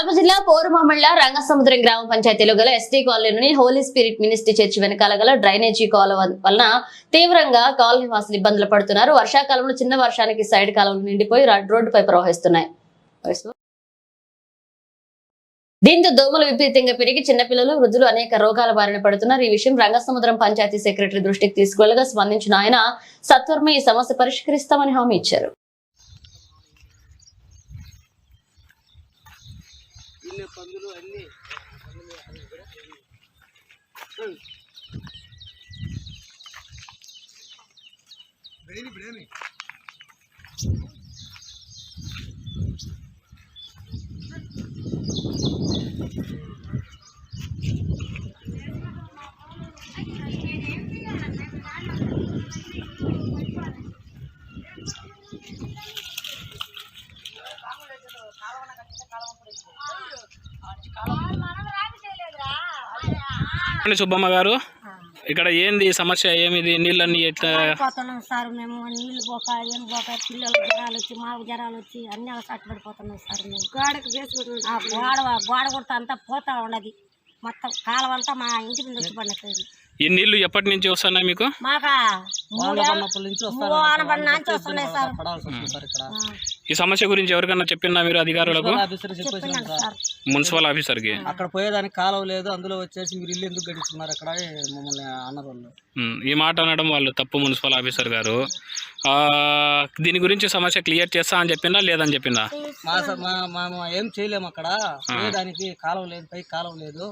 కడప జిల్లా పోరుమామిళ్ల రంగసముద్రం గ్రామ పంచాయతీలో గల ఎస్టీ కాలనీలోని హోలీ స్పిరిట్ మినిస్ట్రీ చర్చి వెనకాల గల డ్రైనేజీ కాలువ వలన తీవ్రంగా కాలనీ వాసులు ఇబ్బందులు పడుతున్నారు. వర్షాకాలంలో చిన్న వర్షానికి సైడ్ కాలువలు నిండిపోయి రోడ్డుపై ప్రవహిస్తున్నాయి. దీంతో దోమలు విపరీతంగా పెరిగి చిన్నపిల్లలు వృద్ధులు అనేక రోగాల బారిన పడుతున్నారు. ఈ విషయం రంగసముద్రం పంచాయతీ సెక్రటరీ దృష్టికి తీసుకువెళ్లగా స్పందించిన ఆయన సత్వరమే ఈ సమస్య పరిష్కరిస్తామని హామీ ఇచ్చారు. సుబ్బమ్మ గారు, ఇక్కడ ఏంది సమస్య? ఏమిది? నీళ్ళన్నీ ఎట్లా పోతున్నాం సార్? మేము నీళ్ళు పోక ఏం పోక పిల్లలు జ్వరాలు వచ్చి మాకు జ్వరాలు వచ్చి అన్ని పడిపోతున్నాం సార్. మేము గోడకు వేసుకుంటున్నాం, గోడ కొడుతా అంతా పోతా ఉన్నది. మొత్తం కాలం అంతా మా ఇంటి మీద వచ్చి పడినట్టు. ఈ నీళ్లు ఎప్పటి నుంచి వస్తున్నాయి మీకు? మాకు వస్తున్నాయి సార్. ఈ సమస్య గురించి ఎవరికన్నా చెప్పినా మీరు అధికారులకు? మున్సిపల్ ఆఫీసర్ కి అక్కడ పోయేదానికి కాలువ లేదు, అందులో వచ్చేసి మీరు ఇల్లు ఎందుకు గడిచుకున్నారు అక్కడ మమ్మల్ని అన్నారు వాళ్ళు. ఈ మాట అనడం వాళ్ళు తప్పు. మున్సిపల్ ఆఫీసర్ గారు దీని గురించి సమస్య క్లియర్ చేస్తా అని చెప్పిందా లేదని చెప్పిందా? ఏం చేయలేము, అక్కడ పోయేదానికి కాలువ లేదు, పైకి కాలువ లేదు,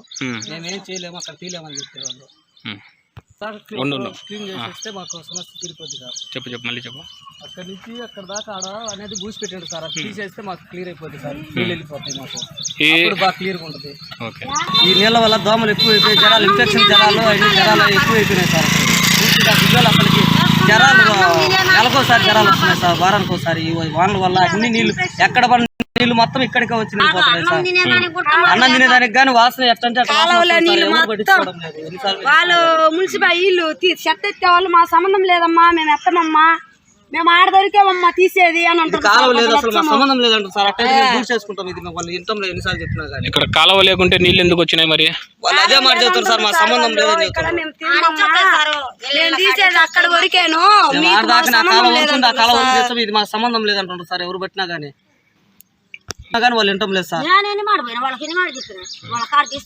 మేమేం చేయలేము, అక్కడ తీయలేమని చెప్పారు వాళ్ళు. సార్ క్లీన్ చేసేస్తే మాకు సమస్య తీరిపోద్ది సార్. చెప్పు మళ్ళీ చెప్పు. అక్కడ నుంచి అక్కడ దాకా ఆడ అనేది బూసి పెట్టండి సార్, అది తీసేస్తే మాకు క్లియర్ అయిపోతుంది సార్. నీళ్ళు వెళ్ళిపోతాయి, మాకు ఇప్పుడు బాగా క్లియర్గా ఉంటుంది. ఈ నీళ్ళ వల్ల దోమలు ఎక్కువ అయిపోయి జ్వరాలు, ఇన్ఫెక్షన్ జ్వరాలు, అన్ని జ్వరాలు ఎక్కువ అయిపోయినాయి సార్. పిల్లలు అసలుకి జ్వరాలు నెలకోసారి జ్వరాలు వస్తున్నాయి సార్, వారానికి ఒకసారి. ఈ వానల వల్ల అన్ని నీళ్ళు ఎక్కడ పడిన నీళ్ళు మొత్తం ఇక్కడికే వచ్చి నిలిపోతున్నాయి సార్. అన్నం తినేదానికి కానీ వాసన ఎట్టంటే వాళ్ళు మున్సిపల్ ఇల్లు చెత్త ఎత్తే వాళ్ళు మా సంబంధం లేదమ్మా, మేము ఎత్తమమ్మా, మేము ఆడ దొరికామమ్మా తీసేది అని అంటారు. కాలువ లేదు, అసలు మా సంబంధం లేదంటారు సార్. అట్టే పూర్తి చేసుకుంటాం. ఇది వాళ్ళు ఇంట్లో ఎన్నిసార్లు చెప్తున్నా కానీ ఇక్కడ కాలువ లేకుంటే నీళ్ళు ఎందుకు వచ్చినాయి మరి? వాళ్ళు అదే మాట చెప్తారు సార్, మా సంబంధం లేదని చెప్తారు. తీసేది అక్కడ వరకేను, ఇది మా సంబంధం లేదంటారు సార్. ఎవరు పట్టినా కానీ వాళ్ళు వింటం లేదు సార్. వాళ్ళకి